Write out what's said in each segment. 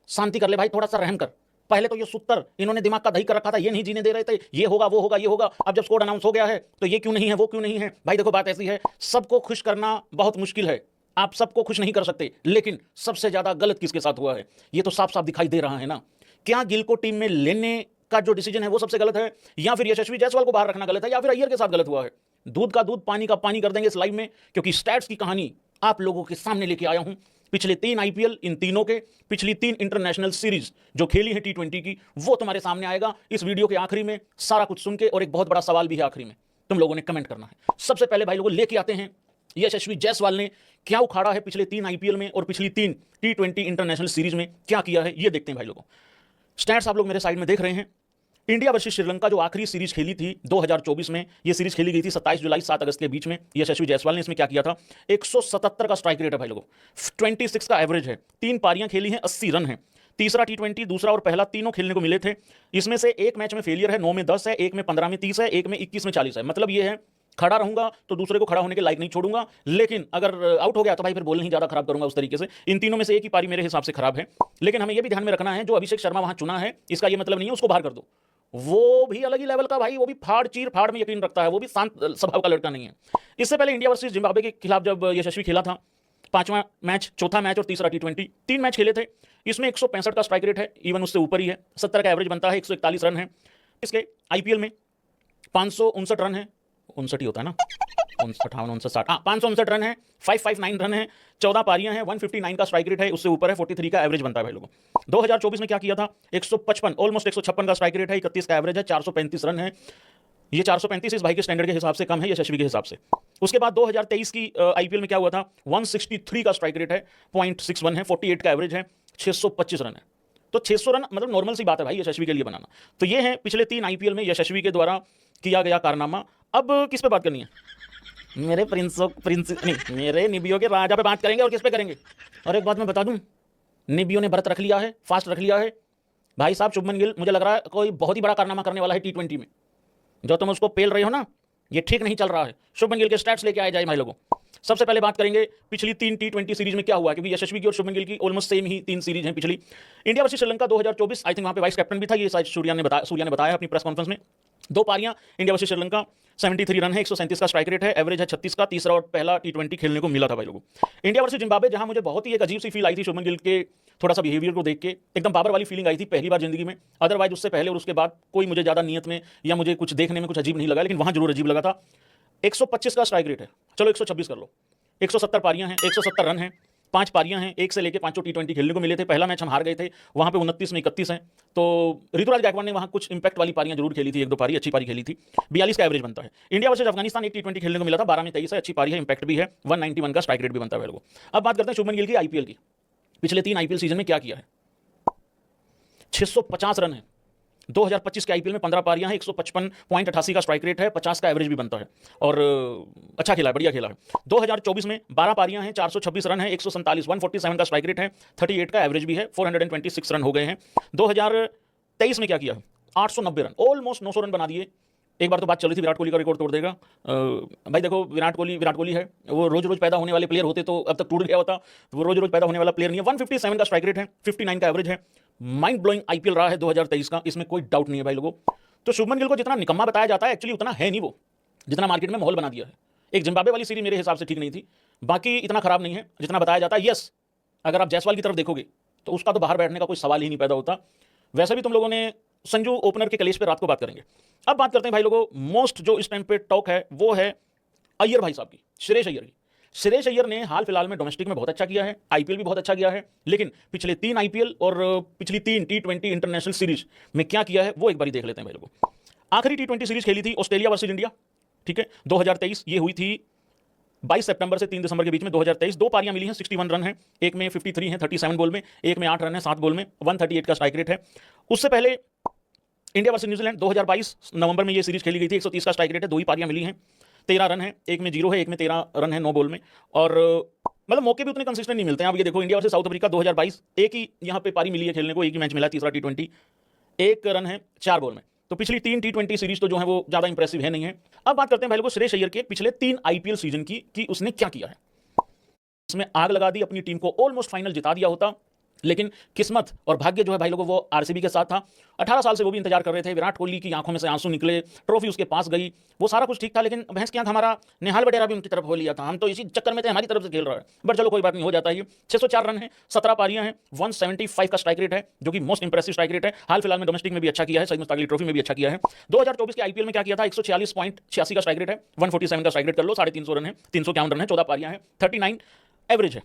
शांति कर ले भाई, थोड़ा सा रहम कर। पहले तो ये सूत्र इन्होंने दिमाग का दही कर रखा था, ये नहीं जीने दे रहे थे, ये होगा वो होगा ये होगा। अब जब स्कोर अनाउंस हो गया है तो ये क्यों नहीं है वो क्यों नहीं है। भाई देखो बात ऐसी है, सबको खुश करना बहुत मुश्किल है, आप सबको खुश नहीं कर सकते, लेकिन सबसे ज्यादा गलत किसके साथ हुआ है ये तो साफ साफ दिखाई दे रहा है ना। क्या गिल को टीम में लेने का जो डिसीजन है वो सबसे गलत है, या फिर यशस्वी जायसवाल को बाहर रखना गलत है, या फिर अय्यर के साथ गलत हुआ है। दूध का दूध पानी का पानी कर देंगे इस लाइव में, क्योंकि स्टैट्स की कहानी आप लोगों के सामने लेके आया हूं। पिछले 3 आईपीएल, इन तीनों के पिछली 3 इंटरनेशनल सीरीज जो खेली है T20 की, वो तुम्हारे सामने आएगा इस वीडियो के आखिरी में, सारा कुछ सुन के। और एक बहुत बड़ा सवाल भी है आखिरी में, तुम लोगों ने कमेंट करना है। सबसे पहले भाई लोगों लेके आते हैं यशस्वी जायसवाल ने क्या उखाड़ा है पिछले 3 आईपीएल में और पिछली 3 T20 इंटरनेशनल सीरीज में क्या किया है, ये देखते हैं भाई लोगों। स्टैट्स आप लोग मेरे साइड में देख रहे हैं। इंडिया वर्सेस श्रीलंका जो आखिरी सीरीज खेली थी 2024 में, ये सीरीज खेली गई थी 27 जुलाई 7 अगस्त के बीच में। यशस्वी जायसवाल ने इसमें क्या किया था, 177 का स्ट्राइक रेट है भाई लोगों, 26 का एवरेज है, 3 पारियां खेली हैं, 80 रन है। तीसरा T20, दूसरा और पहला तीनों खेलने को मिले थे। इसमें से एक मैच में फेलियर है, 9 में 10 है, एक में 15 में 30 है, एक में 21 में 40 है। मतलब ये है खड़ा रहूंगा तो दूसरे को खड़ा होने के लायक नहीं छोड़ूंगा, लेकिन अगर आउट हो गया तो भाई फिर बॉल नहीं ज्यादा खराब करूंगा उस तरीके से। इन तीनों में से एक ही पारी मेरे हिसाब से खराब है, लेकिन हमें यह भी ध्यान में रखना है जो अभिषेक शर्मा वहां चुना है, इसका यह मतलब नहीं है उसको बाहर कर दो। वो भी अलग ही लेवल का भाई, वो भी फाड़ चीर फाड़ में यकीन रखता है, वो भी शांत स्वभाव का लड़का नहीं है। इससे पहले इंडिया वर्सेस जिम्बाब्वे के खिलाफ जब यशस्वी खेला था, 5वां मैच, चौथा मैच और तीसरा T20, 3 मैच खेले थे। इसमें 165 का स्ट्राइक रेट है, इवन उससे ऊपर ही है, 70 का एवरेज बनता है, 141 रन है। इसके आईपीएल में 559 रन है, 59 ही होता है ना, 58 59 60, हाँ 559 रन है, 559 रन है, 14 पारियां हैं, 159 का स्ट्राइक रेट है, उससे ऊपर है, 43 का एवरेज बनता है भाई लोगों। 2024 में क्या किया था, 155 ऑलमोस्ट 156 का स्ट्राइक रेट है, 31 का एवरेज है, 435 रन है। ये 435 इस भाई के स्टैंडर्ड के हिसाब से कम है, यशस्वी के हिसाब से। उसके बाद 2023 की आईपीएल में क्या हुआ था, 163 का स्ट्राइक रेट है, 0.61 है, 48 का एवरेज है, 625 रन है। तो 600 रन मतलब नॉर्मल सी बात है भाई यशस्वी के लिए बनाना। तो ये है पिछले 3 आईपीएल में यशस्वी के द्वारा किया गया कारनामा। अब किस पे बात करनी है, मेरे प्रिंस नहीं, मेरे निबियों के राजा पे बात करेंगे। और किस पे करेंगे, और एक बात मैं बता दूं, निबियों ने व्रत रख लिया है, फास्ट रख लिया है भाई साहब। शुभमन गिल मुझे लग रहा है कोई बहुत ही बड़ा कारनामा करने वाला है T20 में। जो तुम उसको पेल रहे हो ना, ये ठीक नहीं चल रहा है। शुभमन गिल के स्टैट्स लेके आए जाए भाई लोगों। सबसे पहले बात करेंगे पिछली 3 T20 सीरीज में क्या हुआ, क्योंकि यशस्वी की और शुभमन गिल की ऑलमोस्ट सेम ही 3 सीरीज हैं पिछली। India versus Sri Lanka 2024, I think वहां पे वाइस कैप्टन भी था, ये शायद सूर्या ने बताया अपनी प्रेस कॉन्फ्रेंस में। 2 पारियां इंडिया वर्सेस श्रीलंका, 73 रन है, 137 का स्ट्राइक रेट है, एवरेज है 36 का, तीसरा और पहला T20 खेलने को मिला था भाई लोगों। इंडिया वर्सेस जिम्बाब्वे, जहां मुझे बहुत ही एक अजीब सी फील आई थी शुभमन गिल के थोड़ा सा बिहेवियर को देख के, एकदम बाबर वाली फीलिंग आई थी पहली बार जिंदगी में। अदरवाइज उससे पहले और उसके बाद कोई मुझे ज्यादा नियत में या मुझे कुछ देखने में कुछ अजीब नहीं लगा, लेकिन वहां जरूर अजीब लगा था। 125 का स्ट्राइक रेट है, चलो 126 कर लो, 170 पारियां हैं, 170 रन हैं, 5 पारियां हैं, 1 से लेकर 5 T20 खेलने को मिले थे। पहला मैच हम हार गए थे, वहां पे 29 में 31 हैं। तो ऋतुराज गायकवाड़ ने वहां कुछ इंपैक्ट वाली पारियां जरूर खेली थी, 1-2 पारी अच्छी पारी खेली थी, 42 का एवरेज बनता है। इंडिया वर्सेस अफगानिस्तान 1 T20 खेलने को मिला था, 12 में 23 है, अच्छी पारी है, इंपैक्ट भी है, 191 का स्ट्राइक रेट भी बनता है लोगों। अब बात करते हैं शुभमन गिल की आईपीएल की। पिछले 3 आईपीएल सीजन में क्या किया है, 650 रन है। 2025 के आईपीएल में 15 पारियां हैं, 155.88 का स्ट्राइक रेट है, 50 का एवरेज भी बनता है, और अच्छा खेला है, बढ़िया खेला है। 2024 में 12 पारियां हैं, 426 रन है, 147 का स्ट्राइक रेट है, 38 का एवरेज भी है, 426 रन हो गए हैं। 2023 में क्या किया है, 890 रन, ऑलमोस्ट 900 रन बना दिए। एक बार तो बात चली थी विराट कोहली का रिकॉर्ड तोड़ देगा। भाई देखो विराट कोहली है, वो रोज रोज पैदा होने वाले प्लेयर होते तो अब तक टूट गया होता, तो वो रोज रोज पैदा होने वाला प्लेयर नहीं है। 157 का स्ट्राइक रेट है, 59 का एवरेज है, माइंड ब्लोइंग आईपीएल रहा है 2023 का, इसमें कोई डाउट नहीं है भाई लोगों। तो शुभमन गिल को जितना निकम्मा बताया जाता है, एक्चुअली उतना है नहीं वो, जितना मार्केट में माहौल बना दिया है। एक जिम्बाब्वे वाली सीरीज मेरे हिसाब से ठीक नहीं थी, बाकी इतना खराब नहीं है जितना बताया जाता है। यस, अगर आप जायसवाल की तरफ देखोगे तो उसका तो बाहर बैठने का कोई सवाल ही नहीं पैदा होता। वैसे भी तुम लोगों ने संजू ओपनर के कलेश पे रात को बात करेंगे। अब बात करते हैं भाई लोगों, मोस्ट जो इस टाइम पे टॉक है वो है अय्यर भाई साहब की, श्रेयस अय्यर की। श्रेयस अय्यर ने हाल फिलहाल में डोमेस्टिक में बहुत अच्छा किया है, आईपीएल भी बहुत अच्छा किया है, लेकिन पिछले 3 आईपीएल और पिछली 3 T20 इंटरनेशनल सीरीज में क्या किया है वो एक बार देख लेते हैं भाई लोगों। आखिरी T20 सीरीज खेली थी ऑस्ट्रेलिया वर्सेस इंडिया, ठीक है, 2023, ये हुई थी 22 सितंबर से 3 दिसंबर के बीच में 2023। 2 पारियां मिली हैं, 61 रन है, एक में 53 है 37 बॉल में, एक में 8 रन है 7 बॉल में, 138 का स्ट्राइक रेट है। उससे पहले इंडिया वर्सेस न्यूजीलैंड 2022 नवंबर में ये सीरीज खेली गई थी, 130 का स्ट्राइक रेट है, 2 ही पारियां मिली हैं, 13 रन है, एक में 0 है, एक में 13 रन है 9 बॉल में, और मतलब मौके भी उतने कंसिस्टेंट नहीं मिलते हैं। अब ये देखो इंडिया वर्सेस साउथ अफ्रीका 2022, एक ही यहाँ पे पारी मिली है खेलने को, एक ही मैच मिला, तीसरा T20, 1 रन है 4 बॉल में। तो पिछली 3 T20 सीरीज तो जो है वो ज्यादा इंप्रेसिव है नहीं है। अब बात करते हैं भाई लोगों श्रेयस अय्यर के पिछले 3 आईपीएल सीजन की कि उसने क्या किया है। उसने आग लगा दी, अपनी टीम को ऑलमोस्ट फाइनल जिता दिया होता, लेकिन किस्मत और भाग्य जो है भाई लोगों वो आरसीबी के साथ था। 18 साल से वो भी इंतजार कर रहे थे, विराट कोहली की आंखों में से आंसू निकले, ट्रॉफी उसके पास गई, वो सारा कुछ ठीक था, लेकिन भैंस के आंख हमारा निहाल वडेरा भी उनकी तरफ हो लिया था। हम तो इसी चक्कर में थे, हमारी तरफ से खेल रहा है, बट चलो कोई बात नहीं, हो जाता है। 604 रन है, 17 पारियां हैं, 175 का स्ट्राइक रेट है, जो कि मोस्ट इंप्रेसिव स्ट्राइक रेट है। हाल फिलहाल में डोमेस्टिक में भी अच्छा किया है, सईद मुश्ताक अली ट्रॉफी में भी अच्छा किया है। 2024 के आईपीएल में क्या किया था, 146.86 का स्ट्राइक रेट है, 147 का स्ट्राइक रेट कर लो, 350 रन है, 351 रन है, 14 पारियां हैं, 39 एवरेज है।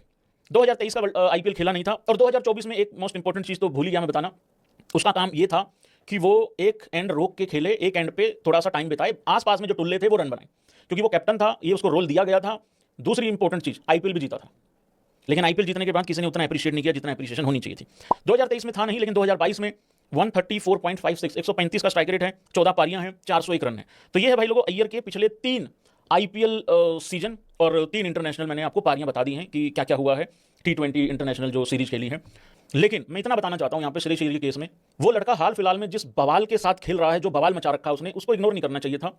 2023 का आईपीएल खेला नहीं था। और 2024 में एक मोस्ट इंपॉर्टेंट चीज तो भूल ही गया मैं बताना, उसका काम ये था कि वो एक एंड रोक के खेले, एक एंड पे थोड़ा सा टाइम बिताए, आसपास में जो टुल्ले थे वो रन बनाए, क्योंकि वो कैप्टन था, ये उसको रोल दिया गया था। दूसरी इंपॉर्टेंट चीज, आईपीएल भी जीता था, लेकिन आईपीएल जीतने के बाद किसी ने उतना अप्रिशिएट नहीं किया जितना अप्रिशिएशन होनी चाहिए थी। 2023 में था नहीं, लेकिन 2022 में 134.56, 135 का स्ट्राइक रेट है, 14 पारियां हैं, 401 रन है। तो ये है भाई लोगों अय्यर के पिछले 3 आईपीएल सीजन और 3 इंटरनेशनल मैंने आपको पारियां बता दी हैं कि क्या क्या हुआ है, T20 इंटरनेशनल जो सीरीज खेली है। लेकिन मैं इतना बताना चाहता हूं यहां पे श्रेयस अय्यर के केस में, वो लड़का हाल फिलहाल में जिस बवाल के साथ खेल रहा है, जो बवाल मचा रखा है उसने, उसको इग्नोर नहीं करना चाहिए था।